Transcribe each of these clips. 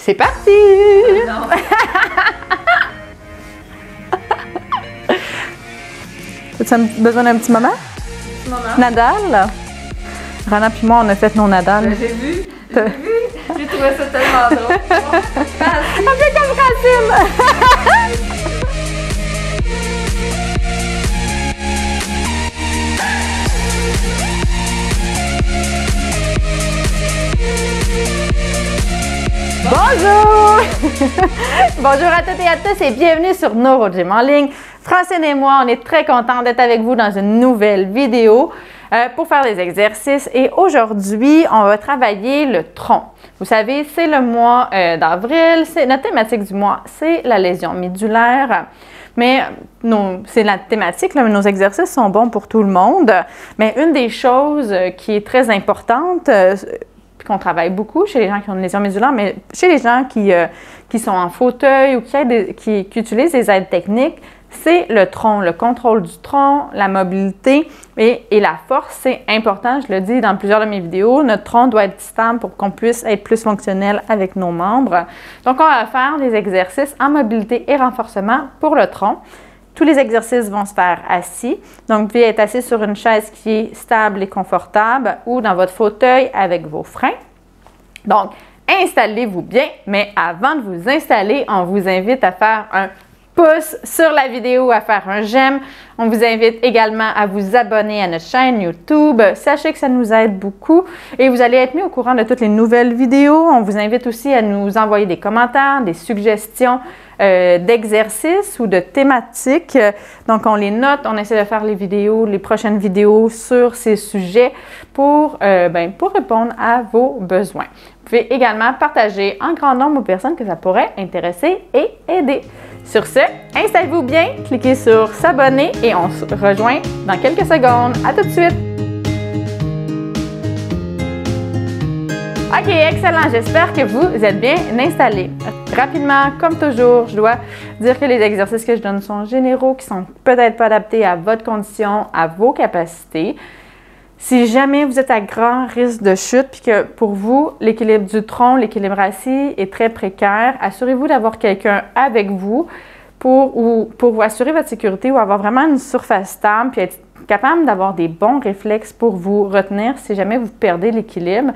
C'est parti! Non. As-tu besoin d'un petit moment? Petit moment. Nadal? Rana puis moi, on a fait nos Nadal. J'ai vu. J'ai trouvé ça tellement drôle. Merci. Un peu comme Racine! Bonjour! Bonjour à toutes et à tous et bienvenue sur NeuroGym en ligne. Francine et moi, on est très contents d'être avec vous dans une nouvelle vidéo pour faire des exercices. Et aujourd'hui, on va travailler le tronc. Vous savez, c'est le mois d'avril. Notre thématique du mois, c'est la lésion médulaire. Mais c'est la thématique, là, mais nos exercices sont bons pour tout le monde. Mais une des choses qui est très importante, qu'on travaille beaucoup chez les gens qui ont une lésion médulaire, mais chez les gens qui sont en fauteuil ou qui utilisent des aides techniques, c'est le tronc, le contrôle du tronc, la mobilité et la force. C'est important, je le dis dans plusieurs de mes vidéos, notre tronc doit être stable pour qu'on puisse être plus fonctionnel avec nos membres. Donc, on va faire des exercices en mobilité et renforcement pour le tronc. Tous les exercices vont se faire assis. Donc, vous pouvez être assis sur une chaise qui est stable et confortable ou dans votre fauteuil avec vos freins. Donc, installez-vous bien, mais avant de vous installer, on vous invite à faire un pouce sur la vidéo, à faire un j'aime. On vous invite également à vous abonner à notre chaîne YouTube. Sachez que ça nous aide beaucoup et vous allez être mis au courant de toutes les nouvelles vidéos. On vous invite aussi à nous envoyer des commentaires, des suggestions d'exercices ou de thématiques. Donc, on les note, on essaie de faire les prochaines vidéos sur ces sujets pour répondre à vos besoins. Vous pouvez également partager en grand nombre aux personnes que ça pourrait intéresser et aider. Sur ce, installez-vous bien, cliquez sur s'abonner et on se rejoint dans quelques secondes. À tout de suite! OK, excellent. J'espère que vous êtes bien installés. Rapidement, comme toujours, je dois dire que les exercices que je donne sont généraux, qui sont peut-être pas adaptés à votre condition, à vos capacités. Si jamais vous êtes à grand risque de chute puis que pour vous, l'équilibre du tronc, l'équilibre assis est très précaire, assurez-vous d'avoir quelqu'un avec vous pour vous assurer votre sécurité ou avoir vraiment une surface stable puis être capable d'avoir des bons réflexes pour vous retenir si jamais vous perdez l'équilibre.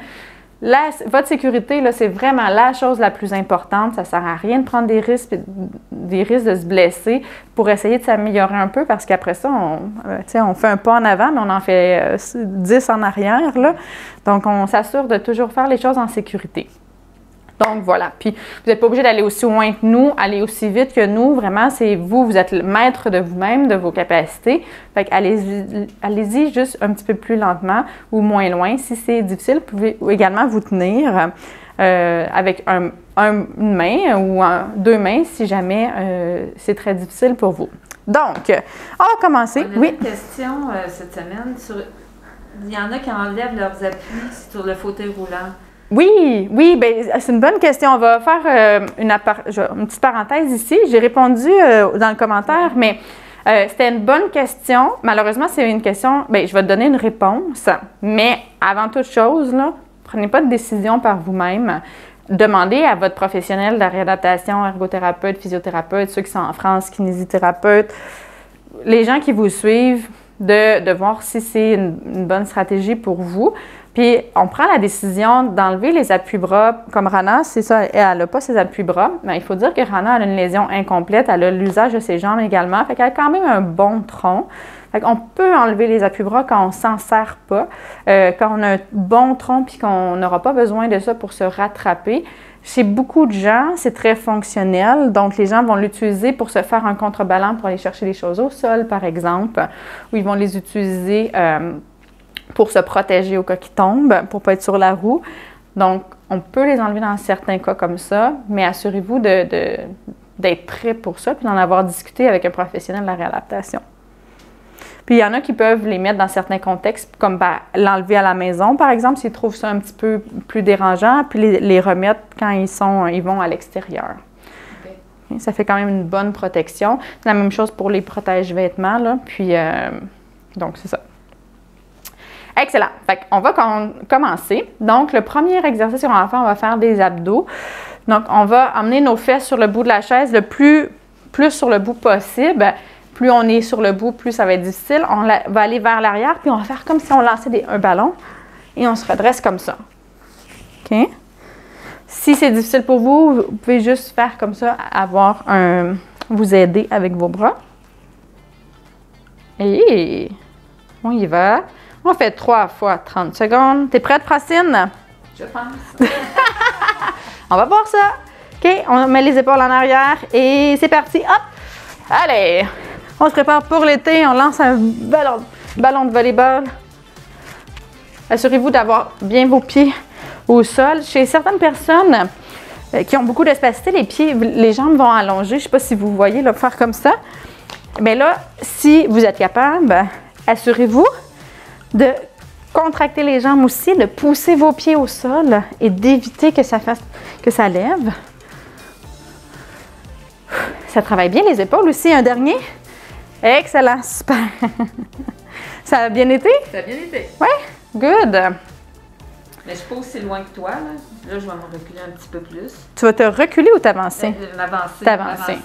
Votre sécurité, là, c'est vraiment la chose la plus importante. Ça ne sert à rien de prendre des risques de se blesser pour essayer de s'améliorer un peu parce qu'après ça, on fait un pas en avant, mais on en fait 10 en arrière. Là. Donc, on s'assure de toujours faire les choses en sécurité. Donc, voilà. Puis, vous n'êtes pas obligé d'aller aussi loin que nous, aller aussi vite que nous. Vraiment, c'est vous êtes le maître de vous-même, de vos capacités. Fait allez-y juste un petit peu plus lentement ou moins loin. Si c'est difficile, vous pouvez également vous tenir avec une main ou deux mains si jamais c'est très difficile pour vous. Donc, on va commencer. On a une question cette semaine. Il y en a qui enlèvent leurs appuis sur le fauteuil roulant. Oui, bien, c'est une bonne question. On va faire une petite parenthèse ici. J'ai répondu dans le commentaire, mais c'était une bonne question. Malheureusement, c'est une question, bien, je vais te donner une réponse, mais avant toute chose, là, prenez pas de décision par vous-même. Demandez à votre professionnel de la réadaptation, ergothérapeute, physiothérapeute, ceux qui sont en France, kinésithérapeute, les gens qui vous suivent, de voir si c'est une bonne stratégie pour vous. Puis, on prend la décision d'enlever les appuis-bras, comme Rana, c'est ça, elle n'a pas ses appuis-bras. Mais il faut dire que Rana a une lésion incomplète, elle a l'usage de ses jambes également, fait qu'elle a quand même un bon tronc. Fait qu'on peut enlever les appuis-bras quand on ne s'en sert pas, quand on a un bon tronc puis qu'on n'aura pas besoin de ça pour se rattraper. Chez beaucoup de gens, c'est très fonctionnel, donc les gens vont l'utiliser pour se faire un contrebalan pour aller chercher les choses au sol, par exemple, ou ils vont les utiliser pour se protéger au cas qu'ils tombent, pour ne pas être sur la roue. Donc, on peut les enlever dans certains cas comme ça, mais assurez-vous d'être prêt pour ça puis d'en avoir discuté avec un professionnel de la réadaptation. Puis, il y en a qui peuvent les mettre dans certains contextes, comme l'enlever à la maison, par exemple, s'ils trouvent ça un petit peu plus dérangeant, puis les remettre quand ils vont à l'extérieur. Okay. Ça fait quand même une bonne protection. C'est la même chose pour les protège-vêtements, là. Puis, donc, c'est ça. Excellent. Fait qu'on va commencer. Donc, le premier exercice qu'on va faire des abdos. Donc, on va emmener nos fesses sur le bout de la chaise le plus sur le bout possible. Plus on est sur le bout, plus ça va être difficile. On va aller vers l'arrière, puis on va faire comme si on lançait un ballon et on se redresse comme ça. OK? Si c'est difficile pour vous, vous pouvez juste faire comme ça, vous aider avec vos bras. Et on y va. On fait 3 fois 30 secondes. T'es prête, Francine? Je pense. On va voir ça. OK, on met les épaules en arrière et c'est parti. Hop! Allez! On se prépare pour l'été. On lance un ballon de volleyball. Assurez-vous d'avoir bien vos pieds au sol. Chez certaines personnes qui ont beaucoup de spacité, les jambes vont allonger. Je ne sais pas si vous voyez, là, faire comme ça. Mais là, si vous êtes capable, assurez-vous de contracter les jambes aussi, de pousser vos pieds au sol et d'éviter que ça lève. Ça travaille bien les épaules aussi. Un dernier. Excellent, super. Ça a bien été? Ça a bien été. Oui, good. Mais je ne suis pas aussi loin que toi. Là, je vais me reculer un petit peu plus. Tu vas te reculer ou t'avancer? M'avancer. T'avancer.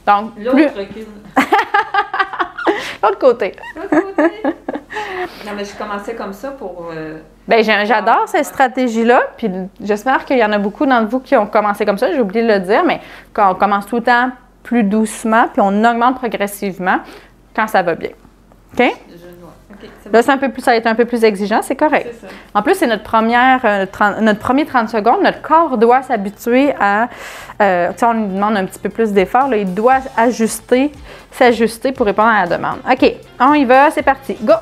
Donc, l'autre recule. L'autre côté. L'autre côté. Non, mais je commençais comme ça pour... Bien, j'adore cette stratégie-là. Puis j'espère qu'il y en a beaucoup d'entre vous qui ont commencé comme ça. J'ai oublié de le dire, mais quand on commence tout le temps plus doucement, puis on augmente progressivement quand ça va bien. OK? Okay, là, ça va être un peu plus exigeant, c'est correct. C'est ça. En plus, c'est notre premier 30 secondes. Notre corps doit s'habituer à... on lui demande un petit peu plus d'effort. Il doit s'ajuster pour répondre à la demande. OK, on y va, c'est parti. Go!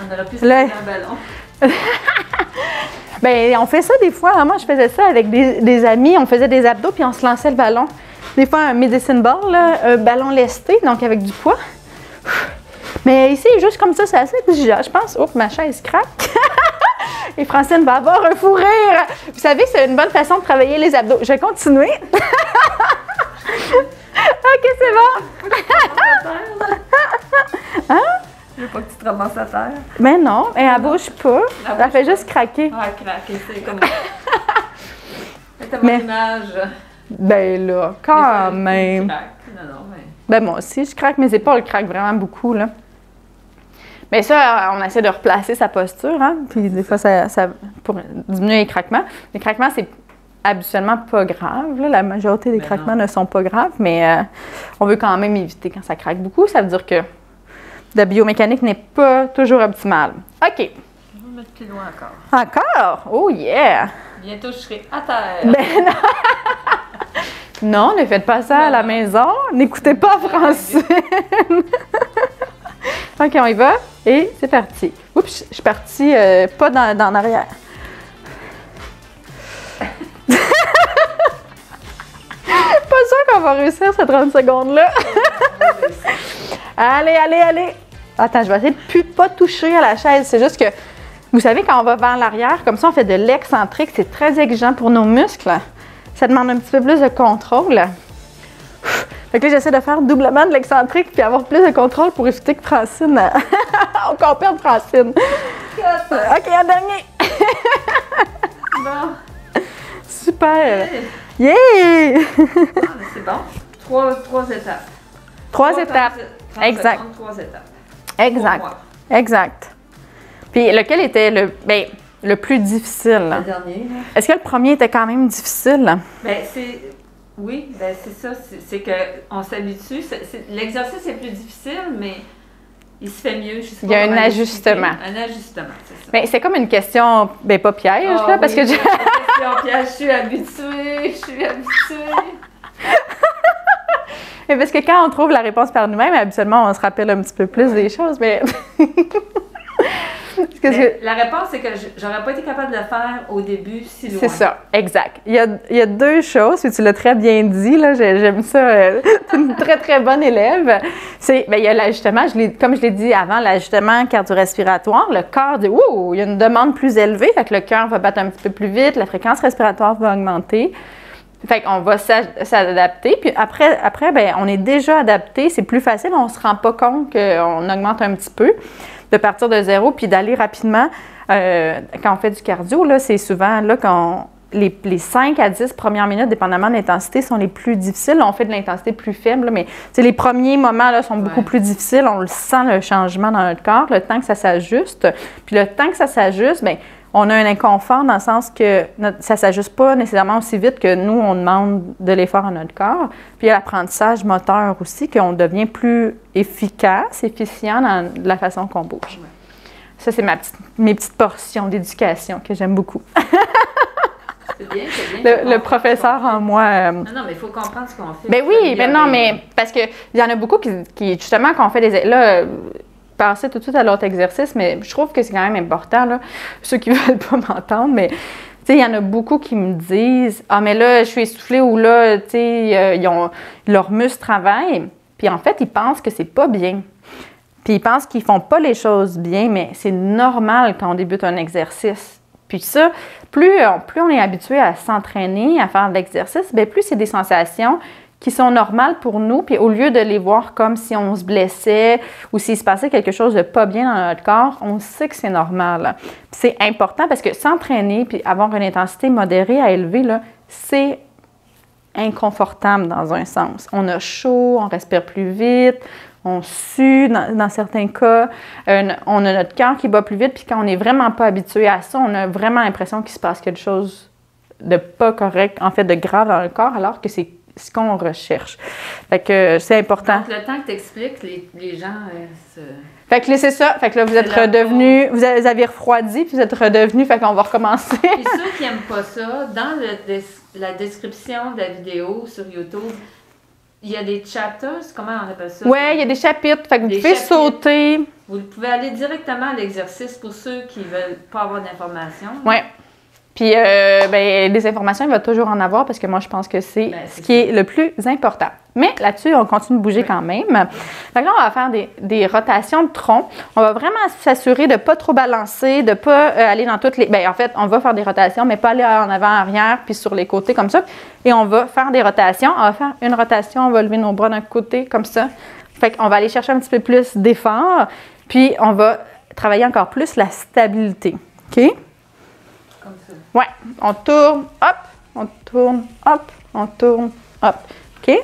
On aurait pu se tirer un ballon. Bien, on fait ça des fois. Moi, je faisais ça avec des amis. On faisait des abdos puis on se lançait le ballon. Des fois, un medicine ball, là, un ballon lesté, donc avec du poids. Mais ici, juste comme ça, c'est assez exigeant. Je pense, oups, ma chaise craque. Et Francine va avoir un fou rire. Vous savez, c'est une bonne façon de travailler les abdos. Je vais continuer. OK, c'est bon. Hein? Je veux pas que tu te ramasses à terre. Mais non, elle bouge pas. Elle fait juste craquer. Ah, craquer, c'est comme... C'est mon image. Ben là, quand même. Non, mais... Ben moi aussi, je craque. Mes épaules craquent vraiment beaucoup, là. Mais ça, on essaie de replacer sa posture, hein. Puis des fois, ça pour diminuer les craquements. Les craquements, c'est habituellement pas grave, là. La majorité des craquements ne sont pas graves, mais on veut quand même éviter quand ça craque beaucoup. Ça veut dire que la biomécanique n'est pas toujours optimale. OK. On va mettre plus loin encore. Encore? Oh yeah! Bientôt, je serai à terre. Ben non! Non, ne faites pas ça à la maison. N'écoutez pas Francine. OK, on y va. Et c'est parti. Oups, je suis partie pas dans l'arrière. Pas sûr qu'on va réussir ces 30 secondes-là. Allez, allez, allez. Attends, je vais essayer de pas toucher à la chaise. C'est juste que, vous savez, quand on va vers l'arrière, comme ça, on fait de l'excentrique. C'est très exigeant pour nos muscles. Ça demande un petit peu plus de contrôle. Fait que là, j'essaie de faire doublement de l'excentrique puis avoir plus de contrôle pour éviter que Francine... qu'on perde Francine. OK, un dernier. Bon. Super. Yeah! Yeah! C'est bon. Trois étapes. Trois étapes. 30 Exact. secondes, 3 étapes. Exact. Exact. Puis lequel était le plus difficile? Le dernier, là. Est-ce que le premier était quand même difficile? Ben, oui, ben c'est ça. C'est qu'on s'habitue. L'exercice est plus difficile, mais il se fait mieux. Je sais Il y a pas un ajustement. Un ajustement, c'est ça. Bien, c'est comme une question, pas piège, là, parce que je suis habituée, Mais parce que quand on trouve la réponse par nous-mêmes, habituellement, on se rappelle un petit peu plus des choses, mais... La réponse, c'est que j'aurais pas été capable de le faire au début si loin. C'est ça, exact. Il y a deux choses, puis tu l'as très bien dit, là, j'aime ça, tu es une très, très bonne élève. Il y a l'ajustement, comme je l'ai dit avant, l'ajustement cardio-respiratoire. Le corps dit, ouh, il y a une demande plus élevée, fait que le cœur va battre un petit peu plus vite, la fréquence respiratoire va augmenter. Fait qu'on va s'adapter, puis après, ben, on est déjà adapté, c'est plus facile, on se rend pas compte qu'on augmente un petit peu. de partir de zéro puis d'aller rapidement. Quand on fait du cardio, là, c'est souvent là quand les 5 à 10 premières minutes, dépendamment de l'intensité, sont les plus difficiles. Là, on fait de l'intensité plus faible, là, mais les premiers moments là, sont beaucoup plus difficiles. On le sent, le changement dans notre corps, le temps que ça s'ajuste. Puis le temps que ça s'ajuste, bien, on a un inconfort dans le sens que ça ne s'ajuste pas nécessairement aussi vite que nous, on demande de l'effort à notre corps. Puis il y a l'apprentissage moteur aussi, qu'on devient plus efficace, efficient dans la façon qu'on bouge. Ouais. Ça, c'est mes petites portions d'éducation que j'aime beaucoup. C'est bien, c'est bien. Le professeur en moi. Non, mais il faut comprendre ce qu'on fait. Ben oui, mais non, mais parce qu'il y en a beaucoup qui justement, quand on fait des. Là, passer tout de suite à l'autre exercice, mais je trouve que c'est quand même important, là, ceux qui ne veulent pas m'entendre, mais tu sais, il y en a beaucoup qui me disent « Ah, mais là, je suis essoufflée » ou là, tu sais, leurs muscles travaillent. Puis en fait, ils pensent que c'est pas bien. Puis ils pensent qu'ils font pas les choses bien, mais c'est normal quand on débute un exercice. Puis ça, plus on est habitué à s'entraîner, à faire de l'exercice, bien plus c'est des sensations qui sont normales pour nous, puis au lieu de les voir comme si on se blessait ou s'il se passait quelque chose de pas bien dans notre corps, on sait que c'est normal. Puis c'est important parce que s'entraîner puis avoir une intensité modérée à élever, là, c'est inconfortable dans un sens. On a chaud, on respire plus vite, on sue dans certains cas, on a notre cœur qui bat plus vite, puis quand on n'est vraiment pas habitué à ça, on a vraiment l'impression qu'il se passe quelque chose de pas correct, en fait de grave dans le corps, alors que c'est ce qu'on recherche. Fait que c'est important. Donc, le temps que tu expliques, les gens Fait que là, c'est ça. Fait que là, vous êtes redevenus, vous avez refroidi, puis vous êtes redevenus, fait qu'on va recommencer. Puis ceux qui n'aiment pas ça, dans la description de la vidéo sur YouTube, il y a des chapters, comment on appelle ça? Oui, il y a des chapitres. Fait que vous pouvez sauter. Vous pouvez aller directement à l'exercice pour ceux qui ne veulent pas avoir d'informations. Oui. Puis, des informations, il va toujours en avoir parce que moi, je pense que c'est ce qui est le plus important. Mais là-dessus, on continue de bouger quand même. Fait que là, on va faire des rotations de tronc. On va vraiment s'assurer de ne pas trop balancer, de ne pas aller dans toutes les... Bien, en fait, on va faire des rotations, mais pas aller en avant, arrière, puis sur les côtés comme ça. Et on va faire des rotations. On va faire une rotation, on va lever nos bras d'un côté comme ça. Fait qu'on va aller chercher un petit peu plus d'effort. Puis, on va travailler encore plus la stabilité. OK? Comme ça. Ouais, on tourne, hop, on tourne, hop, on tourne, hop. OK?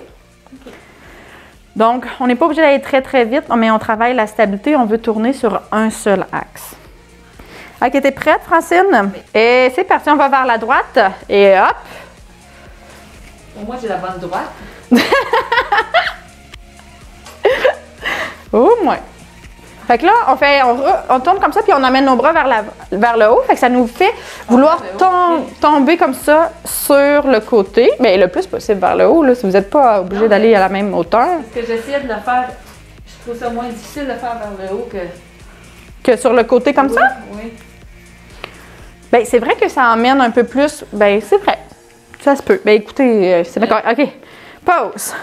Donc, on n'est pas obligé d'aller très, très vite, mais on travaille la stabilité. On veut tourner sur un seul axe. OK, t'es prête, Francine? Oui. Et c'est parti, on va vers la droite. Et hop. Pour moi, j'ai la bonne droite. Oh, moi. Fait que là, on tourne comme ça, puis on amène nos bras vers le haut. Fait que ça nous fait vouloir tomber comme ça sur le côté. Mais le plus possible vers le haut, là, si vous n'êtes pas obligé d'aller à la même hauteur. Parce que j'essayais de le faire, je trouve ça moins difficile de le faire vers le haut que sur le côté comme ça? Oui. Bien, c'est vrai que ça emmène un peu plus. Bien, c'est vrai. Ça se peut. Bien, écoutez, c'est d'accord. OK. Pause.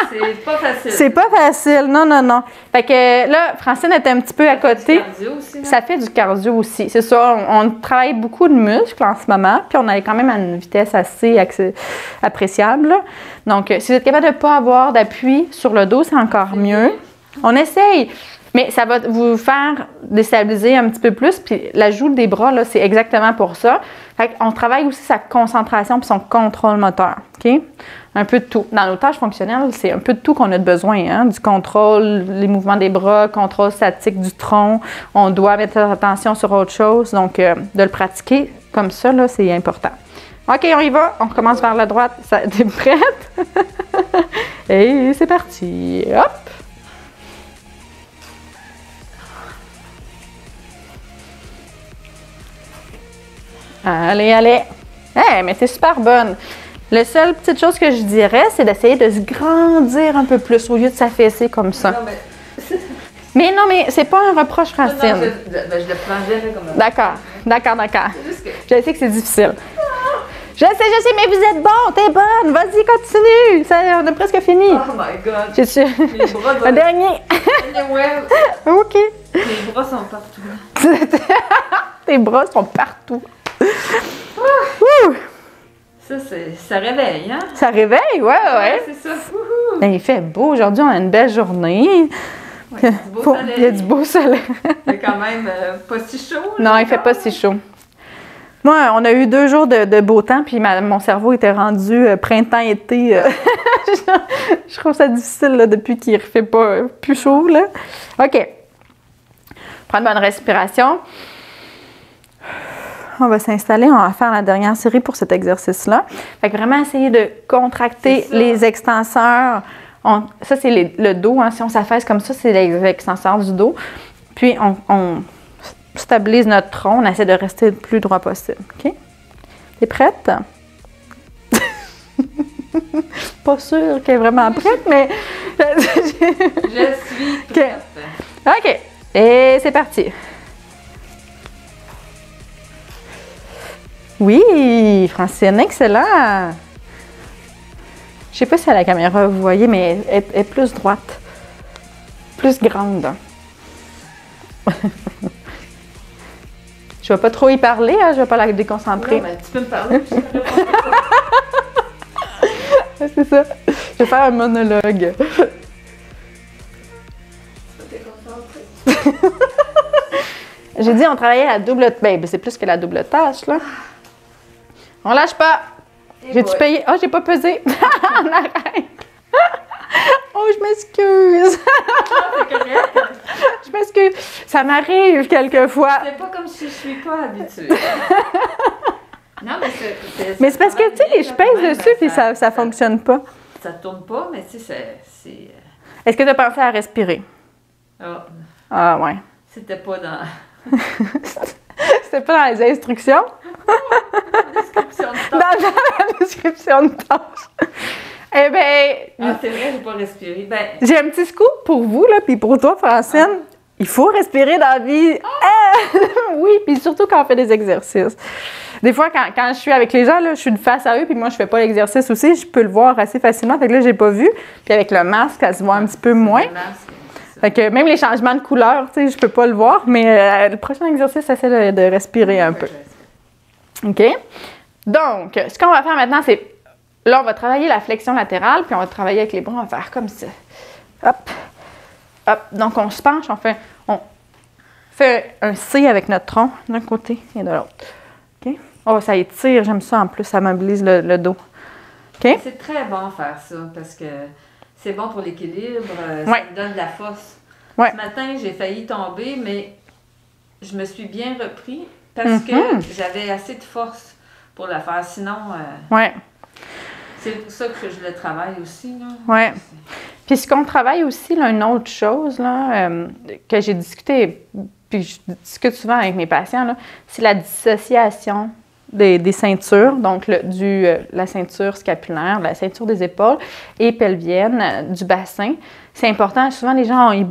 C'est pas facile. C'est pas facile, non, non, non. Fait que là, Francine est un petit peu à côté. Ça fait du cardio aussi, là. Ça fait du cardio aussi. C'est ça, on travaille beaucoup de muscles en ce moment, puis on est quand même à une vitesse assez appréciable, là. Donc, si vous êtes capable de ne pas avoir d'appui sur le dos, c'est encore mieux. On essaye, mais ça va vous faire déstabiliser un petit peu plus, puis l'ajout des bras, là, c'est exactement pour ça. Fait qu'on travaille aussi sa concentration puis son contrôle moteur, OK? Un peu de tout. Dans nos tâches fonctionnelles, c'est un peu de tout qu'on a de besoin, hein? Du contrôle, les mouvements des bras, contrôle statique du tronc. On doit mettre attention sur autre chose. Donc, de le pratiquer comme ça, là, c'est important. OK, on y va. On recommence vers la droite. T'es prête? Et c'est parti. Hop! Allez, allez. Hey, mais t'es super bonne. La seule petite chose que je dirais, c'est d'essayer de se grandir un peu plus au lieu de s'affaisser comme ça. Non, mais non, mais c'est pas un reproche, Francine. Non, je le prends jamais comme ça. D'accord, d'accord, d'accord. Juste que... Je sais que c'est difficile. Je sais, mais vous êtes bon, t'es bonne. Vas-y, continue. On a presque fini. Oh my God. Mes bras un dernier. OK. Mes bras sont partout. Tes bras sont partout. Ça réveille, hein? Ça réveille, ouais. C'est ça. Ben, il fait beau aujourd'hui, on a une belle journée. Ouais, du beau soleil. Il y a du beau soleil. Il est quand même pas si chaud. Non, il fait pas si chaud. Moi, on a eu 2 jours de beau temps, puis mon cerveau était rendu printemps-été. Je trouve ça difficile là, depuis qu'il ne fait pas plus chaud. Là. OK. Prendre une bonne respiration. On va s'installer, on va faire la dernière série pour cet exercice-là. Fait que vraiment essayer de contracter les extenseurs. Ça, c'est le dos. Hein. Si on s'affaisse comme ça, c'est les extenseurs du dos. Puis, on stabilise notre tronc. On essaie de rester le plus droit possible. OK? T'es prête? Pas sûre qu'elle est vraiment prête, mais... Je suis prête. OK. Et c'est parti. Oui, Francine, excellent. Je sais pas si à la caméra vous voyez, mais elle est plus droite. Plus grande. Je vais pas trop y parler, hein, je vais pas la déconcentrer. Non, mais tu peux me parler. C'est ça. Je vais faire un monologue. J'ai dit on travaillait à la double... Ben, c'est plus que la double tâche, là. On lâche pas. J'ai-tu payé? Oh, j'ai pas pesé. On arrête. Oh, je m'excuse. C'est correct. Je m'excuse. Ça m'arrive quelquefois. C'est pas comme si je suis pas habituée. Non, mais c'est parce que, tu sais, je pèse dessus puis ça fonctionne pas. Ça tourne pas, mais tu sais, c'est... Est-ce que tu as pensé à respirer? Ah, ouais. C'était pas dans... C'était pas dans les instructions? La description de tâche. Dans la description de tâche. Eh bien... Ah, c'est vrai, j'ai pas respiré. Ben... J'ai un petit scoop pour vous, là, puis pour toi, Francine. Ah. Il faut respirer dans la vie. Ah! Oui, puis surtout quand on fait des exercices. Des fois, quand je suis avec les gens, là, je suis de face à eux, puis moi, je fais pas l'exercice aussi, je peux le voir assez facilement. Fait que là, j'ai pas vu. Puis avec le masque, ça se voit un petit peu moins. Fait que même les changements de couleur, tu sais, je peux pas le voir, mais le prochain exercice, essaie de respirer un peu. OK? Donc, ce qu'on va faire maintenant, c'est... Là, on va travailler la flexion latérale, puis on va travailler avec les bras, on va faire comme ça. Hop, hop. Donc, on se penche, on fait un C avec notre tronc d'un côté et de l'autre. OK? Oh, ça étire, j'aime ça en plus, ça mobilise le dos. OK? C'est très bon faire ça, parce que c'est bon pour l'équilibre, ça me donne de la force. Ce matin, j'ai failli tomber, mais je me suis bien repris parce que j'avais assez de force pour la faire. Sinon, c'est pour ça que je le travaille aussi. Oui. Puis ce qu'on travaille aussi, là, une autre chose là, que j'ai discuté, puis je discute souvent avec mes patients, là, c'est la dissociation des ceintures, donc la ceinture scapulaire, la ceinture des épaules et pelvienne du bassin. C'est important. Souvent, les gens ils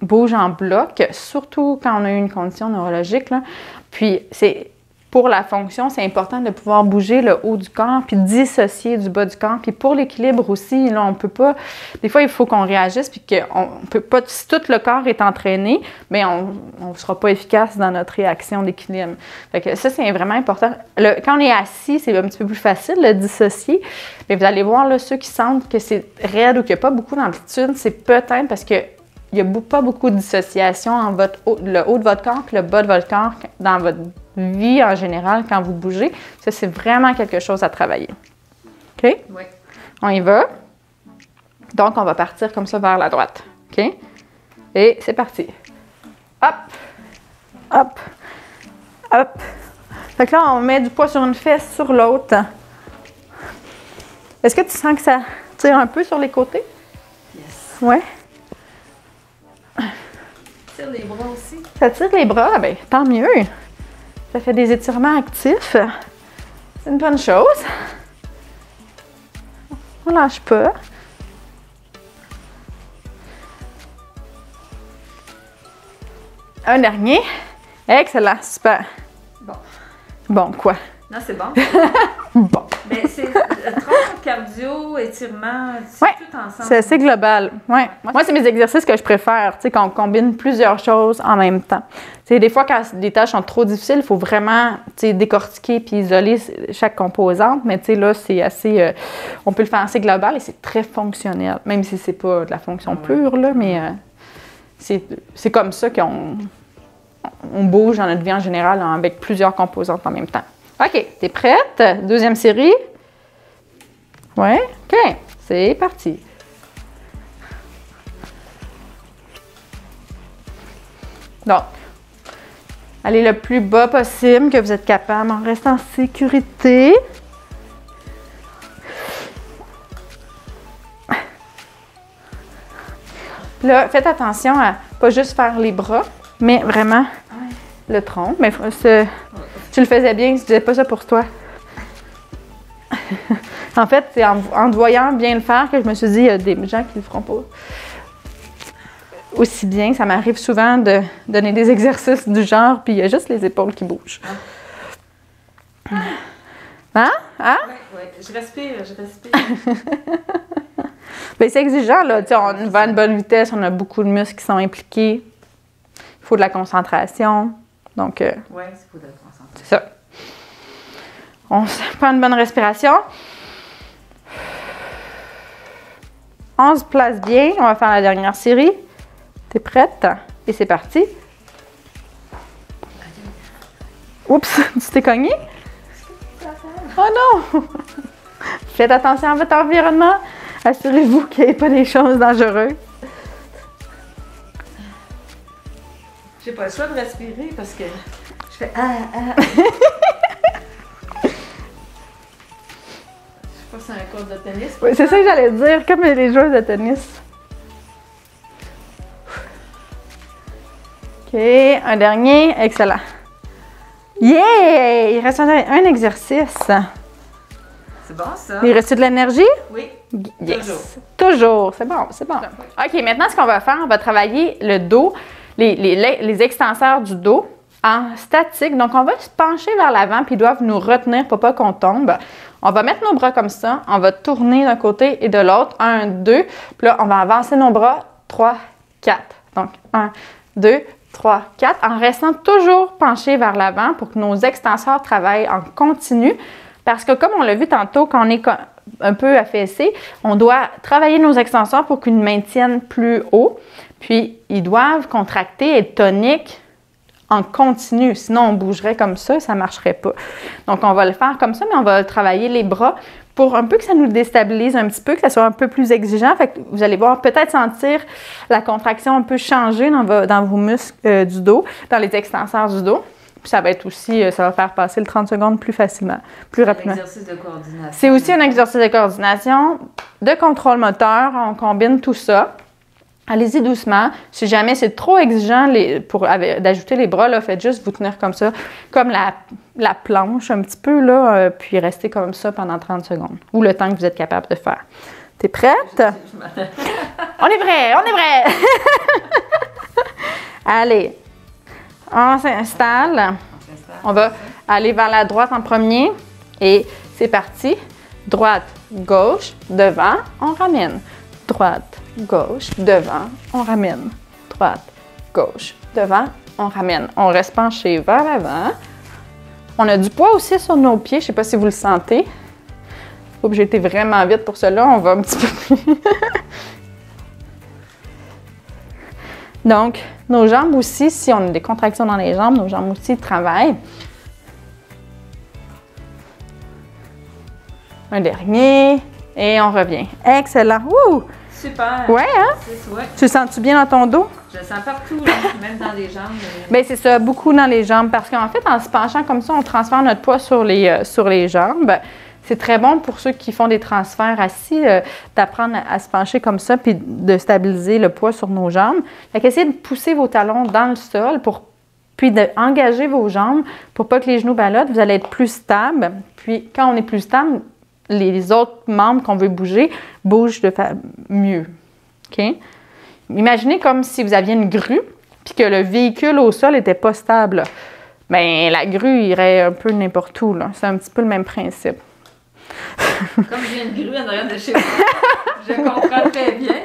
bougent en bloc, surtout quand on a eu une condition neurologique. Là. Puis, pour la fonction, c'est important de pouvoir bouger le haut du corps puis dissocier du bas du corps. Puis pour l'équilibre aussi, là, on peut pas... Des fois, il faut qu'on réagisse puis qu'on peut pas... Si tout le corps est entraîné, mais on ne sera pas efficace dans notre réaction d'équilibre. Fait que ça, c'est vraiment important. Quand on est assis, c'est un petit peu plus facile de dissocier. Mais vous allez voir, là, ceux qui sentent que c'est raide ou qu'il n'y a pas beaucoup d'amplitude, c'est peut-être parce que il n'y a pas beaucoup de dissociation entre le haut de votre corps et le bas de votre corps dans votre vie en général quand vous bougez. Ça, c'est vraiment quelque chose à travailler. OK? Oui. On y va. Donc, on va partir comme ça vers la droite. OK? Et c'est parti. Hop! Hop! Hop! Fait que là, on met du poids sur une fesse, sur l'autre. Est-ce que tu sens que ça tire un peu sur les côtés? Yes. Ouais? Ça tire les bras aussi. Ça tire les bras? Bien, tant mieux. Ça fait des étirements actifs. C'est une bonne chose. On lâche pas. Un dernier. Excellent, super. Bon. Bon, quoi? Non, c'est bon. Bon. Mais c'est tronc, cardio, étirement, Ouais, tout ensemble. c'est assez global. Ouais. Moi, c'est mes exercices que je préfère, tu sais, qu'on combine plusieurs choses en même temps. Tu sais, des fois, quand les tâches sont trop difficiles, il faut vraiment, tu sais, décortiquer puis isoler chaque composante. Mais tu sais, là, c'est assez... on peut le faire assez global et c'est très fonctionnel, même si c'est pas de la fonction pure, là, mais c'est comme ça qu'on bouge dans notre vie en général avec plusieurs composantes en même temps. OK, t'es prête? Deuxième série? Ouais? OK, c'est parti. Donc, allez le plus bas possible que vous êtes capable en restant en sécurité. Là, faites attention à pas juste faire les bras, mais vraiment le tronc. Mais tu le faisais bien, je disais pas ça pour toi. En fait, c'est en te voyant bien le faire que je me suis dit, il y a des gens qui le feront pas aussi bien. Ça m'arrive souvent de donner des exercices du genre, puis il y a juste les épaules qui bougent. Hein? Hein? Oui, je respire. Bien, c'est exigeant, là. On va à une bonne vitesse, on a beaucoup de muscles qui sont impliqués. Il faut de la concentration. Donc, oui, il faut de la concentration. C'est ça. On se prend une bonne respiration. On se place bien. On va faire la dernière série. T'es prête? Et c'est parti. Oups, tu t'es cogné? Oh non! Faites attention à votre environnement. Assurez-vous qu'il n'y ait pas des choses dangereuses. J'ai pas le choix de respirer parce que je fais Je sais pas si c'est un cours de tennis. Oui, c'est ça que j'allais dire, comme les joueurs de tennis. OK, un dernier. Excellent. Yeah! Il reste un exercice. C'est bon, ça? Il reste de l'énergie? Oui. Yes. Toujours. C'est bon, c'est bon. OK, maintenant, ce qu'on va faire, on va travailler le dos, les extenseurs du dos en statique. Donc, on va se pencher vers l'avant, puis ils doivent nous retenir pour pas qu'on tombe. On va mettre nos bras comme ça. On va tourner d'un côté et de l'autre. 1, 2. Puis là, on va avancer nos bras. 3, 4. Donc, 1, 2, 3, 4. En restant toujours penché vers l'avant pour que nos extenseurs travaillent en continu. Parce que comme on l'a vu tantôt, quand on est un peu affaissé, on doit travailler nos extenseurs pour qu'ils nous maintiennent plus haut. Puis, ils doivent contracter et être toniques en continu. Sinon, on bougerait comme ça ne marcherait pas. Donc, on va le faire comme ça, mais on va travailler les bras pour un peu que ça nous déstabilise un petit peu, que ça soit un peu plus exigeant. Fait que vous allez voir, peut-être sentir la contraction un peu changer dans vos muscles du dos, dans les extenseurs du dos. Puis ça va être aussi, ça va faire passer le 30 secondes plus facilement, plus rapidement. C'est un exercice de coordination. C'est aussi un exercice de coordination, de contrôle moteur. On combine tout ça. Allez-y doucement. Si jamais c'est trop exigeant d'ajouter les bras, là, faites juste vous tenir comme ça, comme la planche un petit peu, là, puis restez comme ça pendant 30 secondes, ou le temps que vous êtes capable de faire. T'es prête? On est prêt, on est prêt! Allez, on s'installe. On va aller vers la droite en premier, et c'est parti. Droite, gauche, devant, on ramène. Droite, gauche, devant, on ramène. Droite, gauche, devant, on ramène. On reste penché vers l'avant. On a du poids aussi sur nos pieds. Je ne sais pas si vous le sentez. Oups, j'ai été vraiment vite pour cela. On va un petit peu plus. Donc, nos jambes aussi, si on a des contractions dans les jambes, nos jambes aussi travaillent. Un dernier. Et on revient. Excellent. Wouh! Super! Ouais, hein? Ouais. Tu le sens-tu bien dans ton dos? Je le sens partout, là, même dans les jambes. Bien, c'est ça, beaucoup dans les jambes. Parce qu'en fait, en se penchant comme ça, on transfère notre poids sur les jambes. C'est très bon pour ceux qui font des transferts assis, d'apprendre à se pencher comme ça puis de stabiliser le poids sur nos jambes. Fait qu'essayez de pousser vos talons dans le sol puis d'engager vos jambes pour pas que les genoux ballottent. Vous allez être plus stable. Puis, quand on est plus stable, les autres membres qu'on veut bouger bougent mieux. OK? Imaginez comme si vous aviez une grue puis que le véhicule au sol n'était pas stable. Bien, la grue irait un peu n'importe où. C'est un petit peu le même principe. Comme j'ai une grue en arrière de chez moi, je comprends très bien.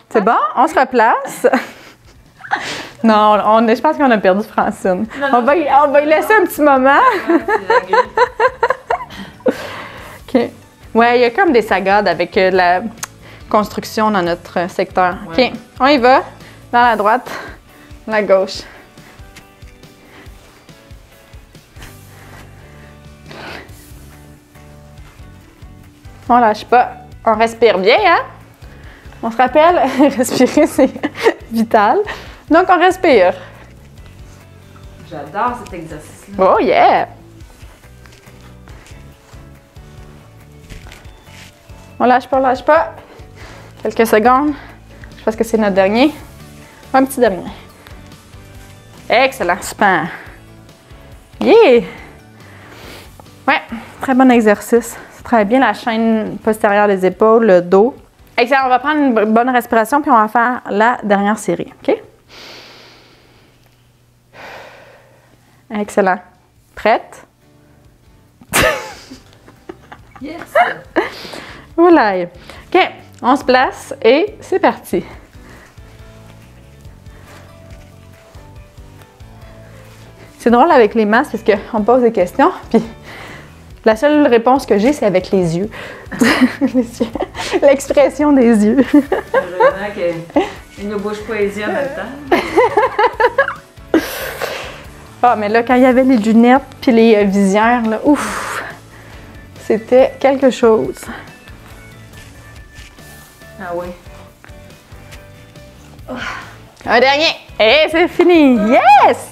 C'est bon? On se replace. Non, je pense qu'on a perdu Francine. Non, on va y laisser un petit moment. OK. Ouais, il y a comme des sagades avec la construction dans notre secteur. Ouais. OK, on y va. dans la droite, la gauche. On lâche pas. On respire bien, hein? On se rappelle, respirer, c'est vital. Donc, on respire. J'adore cet exercice-là. Oh yeah! On lâche pas, on lâche pas. Quelques secondes. Je pense que c'est notre dernier. Un petit dernier. Excellent, super. Yeah! Ouais, très bon exercice. Ça travaille bien la chaîne postérieure des épaules, le dos. Excellent, on va prendre une bonne respiration puis on va faire la dernière série, OK? Excellent. Prête? Yes! Oula! OK, on se place et c'est parti. C'est drôle avec les masques parce qu'on me pose des questions, puis la seule réponse que j'ai, c'est avec les yeux. L'expression des yeux. Heureusement qu'il ne bouge pas les yeux en même temps. Ah, mais là, quand il y avait les lunettes puis les visières, là, ouf! C'était quelque chose. Ah oui. Oh. Un dernier! Et c'est fini! Yes!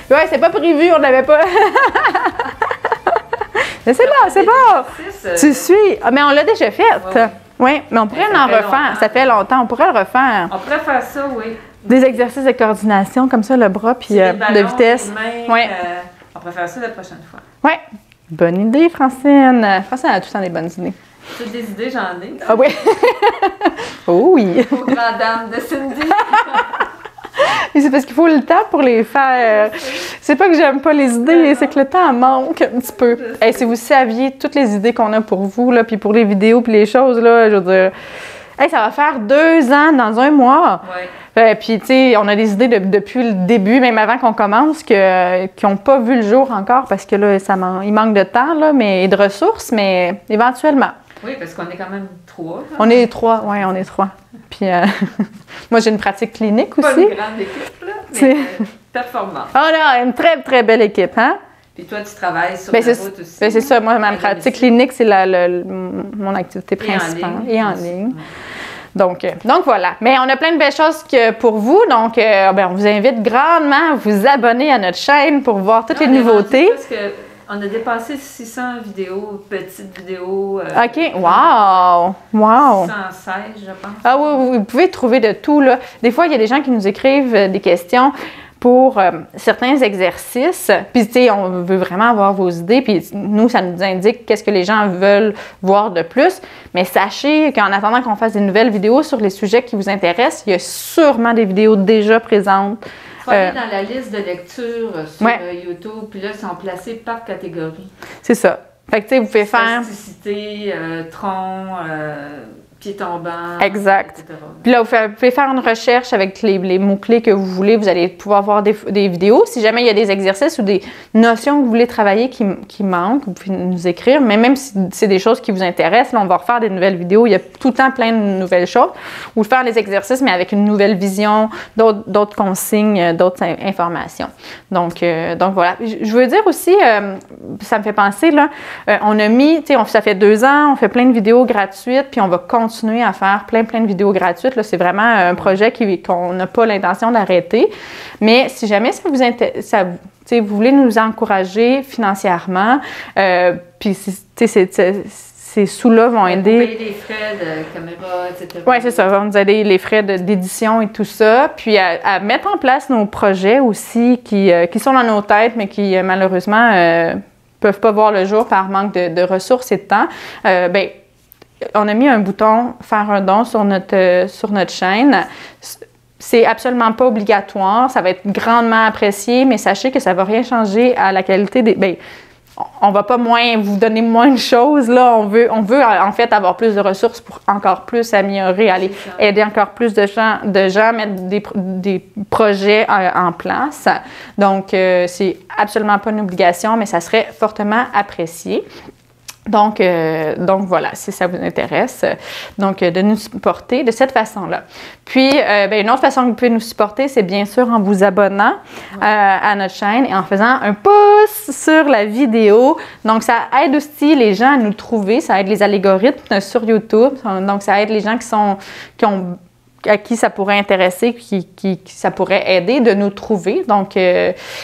Ouais, c'est pas prévu, on n'avait pas. Mais c'est bon, c'est bon! Tu suis! Ah, mais on l'a déjà fait! Oui, mais on pourrait en refaire. Ça fait longtemps, on pourrait le refaire. On pourrait faire ça, oui. Des exercices de coordination, comme ça, le bras, puis de vitesse. Oui. On pourrait faire ça la prochaine fois. Oui. Bonne idée, Francine. Francine a tout le temps des bonnes idées. Toutes des idées, j'en ai. Ah oui! Oh oui! Aux grandes dames de Cindy. Et c'est parce qu'il faut le temps pour les faire. C'est pas que j'aime pas les idées, c'est que le temps manque un petit peu. Hey, si vous saviez toutes les idées qu'on a pour vous, là, puis pour les vidéos, puis les choses, là, je veux dire, hey, ça va faire 2 ans dans un mois. Oui. Puis, tu sais, on a des idées depuis le début, même avant qu'on commence, qui n'ont pas vu le jour encore parce que là, il manque de temps, là, et de ressources, mais éventuellement. Oui, parce qu'on est quand même 3. Là. On est 3, oui, on est 3. Puis, moi, j'ai une pratique clinique aussi. Pas une grande équipe, là, mais performante. Oh là, une très, très belle équipe, hein? Puis toi, tu travailles sur la route aussi. Ben c'est ça, moi, ma pratique clinique, c'est mon activité principale. Et en ligne. Donc voilà. Mais on a plein de belles choses pour vous. Donc, on vous invite grandement à vous abonner à notre chaîne pour voir toutes les nouveautés. Parce qu'on a dépassé 600 vidéos, petites vidéos. OK. Wow! 616, je pense. Ah oui, vous pouvez trouver de tout, là. Des fois, il y a des gens qui nous écrivent des questions pour certains exercices. Puis, tu sais, on veut vraiment avoir vos idées. Puis, nous, ça nous indique qu'est-ce que les gens veulent voir de plus. Mais sachez qu'en attendant qu'on fasse des nouvelles vidéos sur les sujets qui vous intéressent, il y a sûrement des vidéos déjà présentes. Il faut aller dans la liste de lecture sur YouTube. Puis là, ils sont placés par catégorie. C'est ça. Fait que, tu sais, vous pouvez faire... Spasticité, tronc... pied tombant, exact. etc. Puis là, vous pouvez faire une recherche avec les mots-clés que vous voulez. Vous allez pouvoir voir des vidéos. Si jamais il y a des exercices ou des notions que vous voulez travailler qui manquent, vous pouvez nous écrire. Mais même si c'est des choses qui vous intéressent, là, on va refaire des nouvelles vidéos. Il y a tout le temps plein de nouvelles choses. Ou faire les exercices, mais avec une nouvelle vision, d'autres consignes, d'autres informations. Donc voilà. Je veux dire aussi, ça me fait penser, là, on a mis, tu sais, ça fait 2 ans, on fait plein de vidéos gratuites, puis on va continuer à faire plein de vidéos gratuites. Là, c'est vraiment un projet qu'on n'a pas l'intention d'arrêter. Mais si jamais ça vous intéresse, vous voulez nous encourager financièrement, puis ces sous-là vont aider. Vous payez les frais de caméra, etc. Oui, c'est ça. Vont nous aider les frais d'édition et tout ça. Puis à mettre en place nos projets aussi qui sont dans nos têtes, mais qui malheureusement peuvent pas voir le jour par manque de ressources et de temps. On a mis un bouton « Faire un don » sur notre chaîne. C'est absolument pas obligatoire. Ça va être grandement apprécié, mais sachez que ça va rien changer à la qualité des... on va pas vous donner moins de choses. Là. On veut en fait avoir plus de ressources pour encore plus améliorer, aller aider encore plus de gens, mettre des projets en place. Donc, c'est absolument pas une obligation, mais ça serait fortement apprécié. Donc voilà, si ça vous intéresse, donc de nous supporter de cette façon-là. Puis, une autre façon que vous pouvez nous supporter, c'est bien sûr en vous abonnant à notre chaîne et en faisant un pouce sur la vidéo. Donc, ça aide aussi les gens à nous trouver, ça aide les algorithmes sur YouTube. Donc, ça aide les gens à qui ça pourrait intéresser, qui ça pourrait aider de nous trouver. Donc,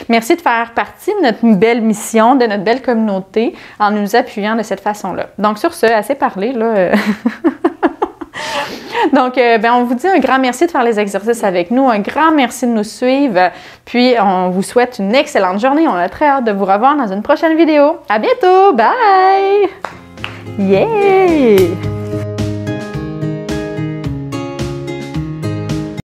merci de faire partie de notre belle mission, de notre belle communauté en nous appuyant de cette façon-là. Donc, sur ce, assez parlé, là. Donc, on vous dit un grand merci de faire les exercices avec nous, un grand merci de nous suivre, puis on vous souhaite une excellente journée. On a très hâte de vous revoir dans une prochaine vidéo. À bientôt! Bye! Yeah!